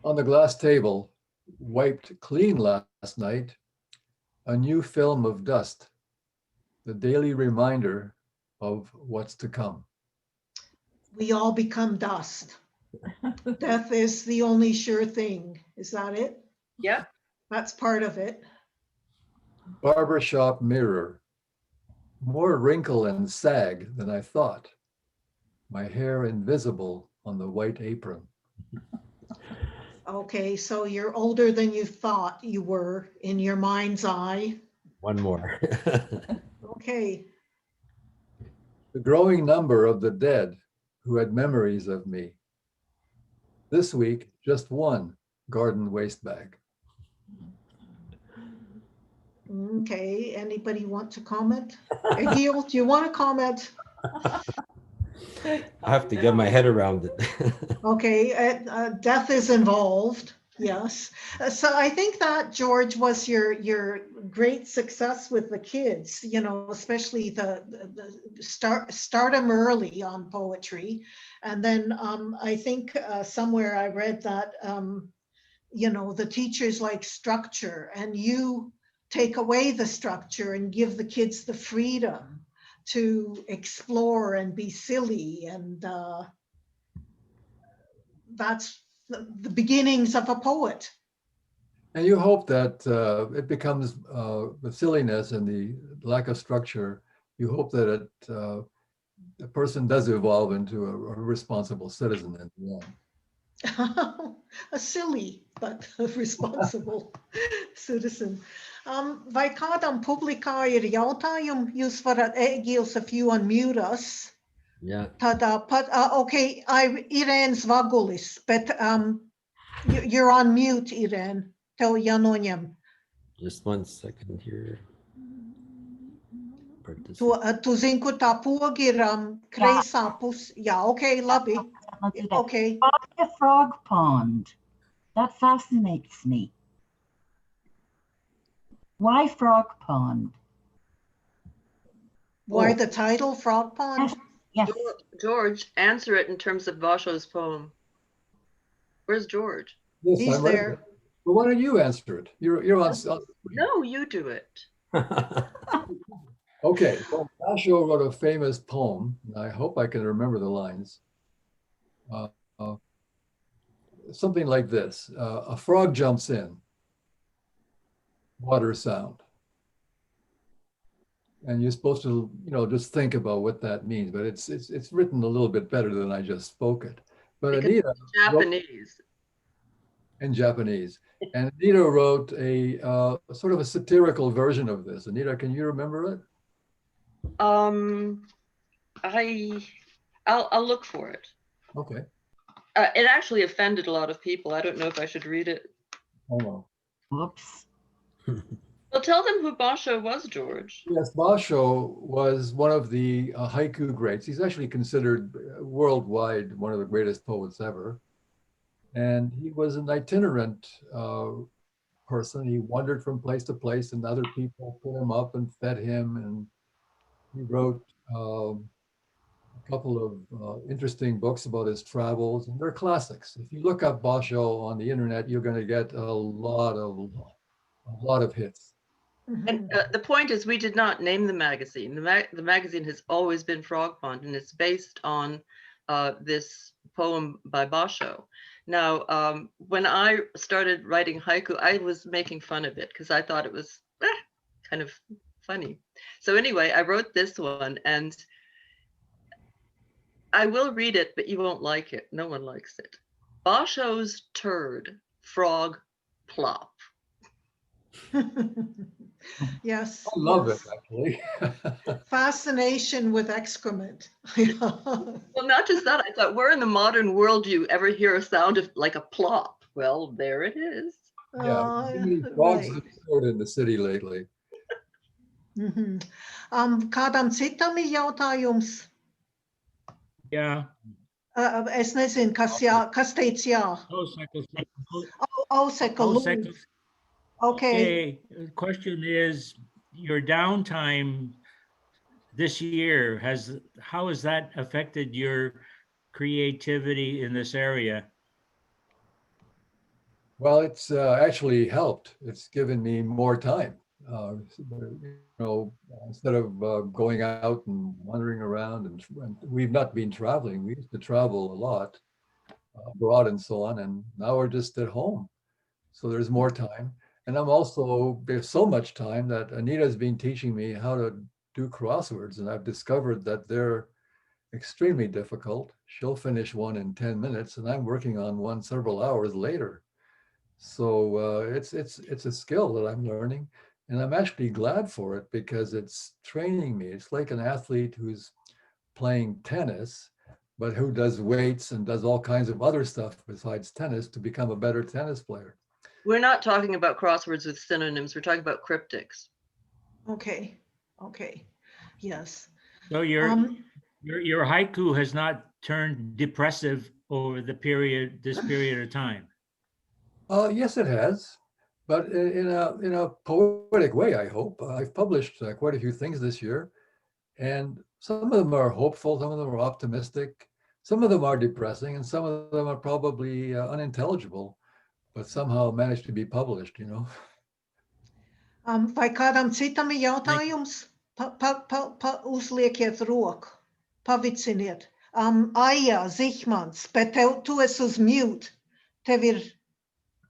[SPEAKER 4] On the glass table, wiped clean last night, a new film of dust, the daily reminder of what's to come.
[SPEAKER 1] We all become dust. Death is the only sure thing. Is that it?
[SPEAKER 3] Yeah.
[SPEAKER 1] That's part of it.
[SPEAKER 4] Barbershop mirror, more wrinkle and sag than I thought. My hair invisible on the white apron.
[SPEAKER 1] Okay, so you're older than you thought you were in your mind's eye.
[SPEAKER 2] One more.
[SPEAKER 1] Okay.
[SPEAKER 4] The growing number of the dead who had memories of me. This week, just one garden waste bag.
[SPEAKER 1] Okay, anybody want to comment? Egil, do you want to comment?
[SPEAKER 2] I have to get my head around it.
[SPEAKER 1] Okay, death is involved, yes. So I think that, George, was your great success with the kids, you know, especially the start them early on poetry. And then I think somewhere I read that, you know, the teachers like structure, and you take away the structure and give the kids the freedom to explore and be silly, and that's the beginnings of a poet.
[SPEAKER 4] And you hope that it becomes the silliness and the lack of structure. You hope that the person does evolve into a responsible citizen in the end.
[SPEAKER 1] A silly but responsible citizen. Vai kādam publikā ir jautājumi, jūs varat, Egils, if you unmute us.
[SPEAKER 2] Yeah.
[SPEAKER 1] Tad okay, Irēns Vagulis, but you're on mute, Irēn. Tev jānoņem.
[SPEAKER 2] Just 1 second here.
[SPEAKER 1] Tu zini, kur tā poga ir kreisā pus. Jā, okay, labi. Okay.
[SPEAKER 5] Why a frog pond? That fascinates me. Why frog pond?
[SPEAKER 1] Why the title, Frogpond?
[SPEAKER 5] Yes.
[SPEAKER 3] George, answer it in terms of Basho's poem. Where's George?
[SPEAKER 4] Yes,
[SPEAKER 1] He's
[SPEAKER 4] I'm ready.
[SPEAKER 1] there.
[SPEAKER 4] Well, why don't you answer it? You're on.
[SPEAKER 3] No, you do it.
[SPEAKER 4] Okay, well, Basho wrote a famous poem, and I hope I can remember the lines. Something like this: a frog jumps in, water sound. And you're supposed to, you know, just think about what that means, but it's written a little bit better than I just spoke it. But
[SPEAKER 3] Because
[SPEAKER 4] Anita
[SPEAKER 3] Japanese.
[SPEAKER 4] in Japanese, and Anita wrote a sort of a satirical version of this. Anita, can you remember it?
[SPEAKER 3] I'll look for it.
[SPEAKER 4] Okay.
[SPEAKER 3] It actually offended a lot of people. I don't know if I should read it.
[SPEAKER 4] Oh no.
[SPEAKER 5] Whoops.
[SPEAKER 3] Well, tell them who Basho was, George.
[SPEAKER 4] Yes, Basho was one of the haiku greats. He's actually considered worldwide one of the greatest poets ever. And he was an itinerant person. He wandered from place to place, and other people put him up and fed him. And he wrote a couple of interesting books about his travels, and they're classics. If you look up Basho on the internet, you're going to get a lot of hits.
[SPEAKER 3] And the point is, we did not name the magazine. The magazine has always been Frogpond, and it's based on this poem by Basho. Now, when I started writing haiku, I was making fun of it because I thought it was kind of funny. So anyway, I wrote this one, and I will read it, but you won't like it. No one likes it. Basho's turd, frog, plop.
[SPEAKER 1] Yes.
[SPEAKER 4] I love
[SPEAKER 1] yes.
[SPEAKER 4] it, actually.
[SPEAKER 1] Fascination with excrement.
[SPEAKER 3] Well, not just that, I thought, where in the modern world do you ever hear a sound of like a plop? Well, there it is.
[SPEAKER 4] Yeah, too many frogs
[SPEAKER 1] right.
[SPEAKER 4] have appeared in the city lately.
[SPEAKER 1] Kādam citam ir jautājums?
[SPEAKER 6] Jā,
[SPEAKER 1] Es nezinu, kas teica jā.
[SPEAKER 6] Osekls.
[SPEAKER 1] Oseka, lūdzu.
[SPEAKER 6] Osekls.
[SPEAKER 1] Okay.
[SPEAKER 6] Okay, the question is, your downtime this year, how has that affected your creativity in this area?
[SPEAKER 4] Well, it's actually helped. It's given me more time. Instead of going out and wandering around, and we've not been traveling. We used to travel a lot abroad and so on, and now we're just at home. So there's more time. And there's so much time that Anita's been teaching me how to do crosswords, and I've discovered that they're extremely difficult. She'll finish one in 10 minutes, and I'm working on one several hours later. So it's a skill that I'm learning, and I'm actually glad for it because it's training me. It's like an athlete who's playing tennis, but who does weights and does all kinds of other stuff besides tennis to become a better tennis player.
[SPEAKER 3] We're not talking about crosswords with synonyms. We're talking about cryptics.
[SPEAKER 1] Okay. Yes.
[SPEAKER 6] So your haiku has not turned depressive over this period of time.
[SPEAKER 4] Yes, it has, but in a poetic way, I hope. I've published quite a few things this year, and some of them are hopeful, some of them are optimistic, some of them are depressing, and some of them are probably unintelligible, but somehow managed to be published,
[SPEAKER 1] Vai kādam citam ir jautājums? Uzliekiet roku, paviciniet. Aija Zihmans, bet tu esi uz mute. Tev ir,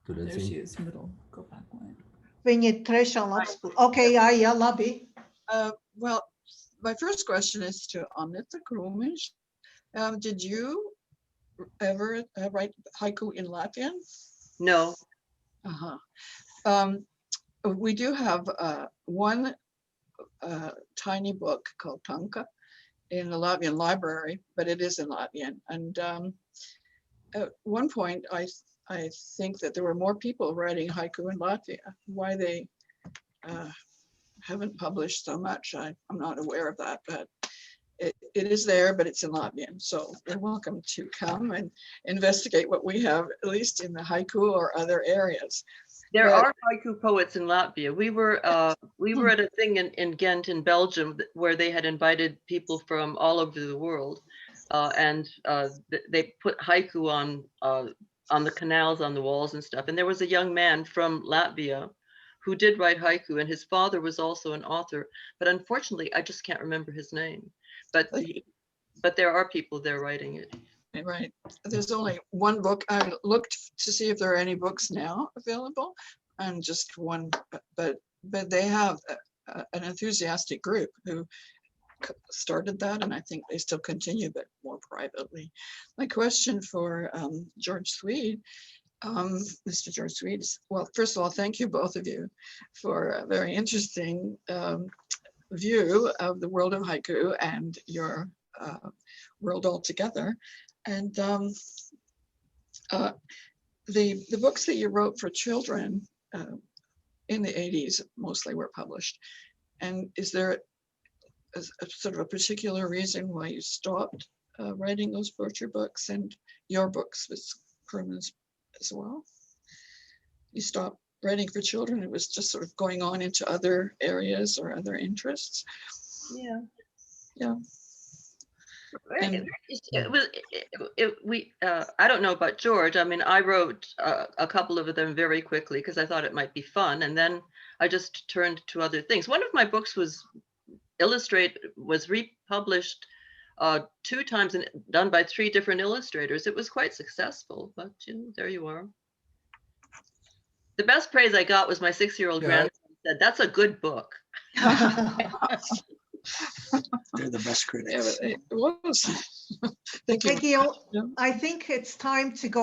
[SPEAKER 7] There she is, middle. Go back one.
[SPEAKER 1] viņa ir trešā lapas. Okay, Aija, labi.
[SPEAKER 8] Well, my first question is to Anita Krumins. Did you ever write haiku in Latvian?
[SPEAKER 3] No.
[SPEAKER 8] We do have one tiny book called Tanka in the Latvian library, but it is in Latvian. And at one point, I think that there were more people writing haiku in Latvia. Why they haven't published so much, I'm not aware of that, but it is there, but it's in Latvian. So you're welcome to come and investigate what we have, at least in the haiku or other areas.
[SPEAKER 3] There are haiku poets in Latvia. We were at a thing in Ghent in Belgium where they had invited people from all over the world, and they put haiku on the canals, on the walls and stuff. And there was a young man from Latvia who did write haiku, and his father was also an author. But unfortunately, I just can't remember his name. But there are people there writing it.
[SPEAKER 8] Right. There's only one book. I looked to see if there are any books now available, and just one. But they have an enthusiastic group who started that, and I think they still continue, but more privately. My question for George Swede, Mr. George Swede, well, first of all, thank you both of you for a very interesting view of the world of haiku and your world altogether. And the books that you wrote for children in the 80s mostly were published. And is there a sort of a particular reason why you stopped writing those poetry books and your books with Krumins as well. You stopped writing for children. It was just sort of going on into other areas or other interests.
[SPEAKER 3] Yeah.
[SPEAKER 8] Yeah. And-
[SPEAKER 3] I don't know about George. I mean, I wrote a couple of them very quickly because I thought it might be fun, and then I just turned to other things. One of my books was republished 2 times and done by 3 different illustrators. It was quite successful, but there you are. The best praise I got was my 6-year-old grandson said, "That's a good book."
[SPEAKER 9] They're the best critics.
[SPEAKER 8] Yeah, it was. Thank you.
[SPEAKER 1] Peggy, I think it's time to go.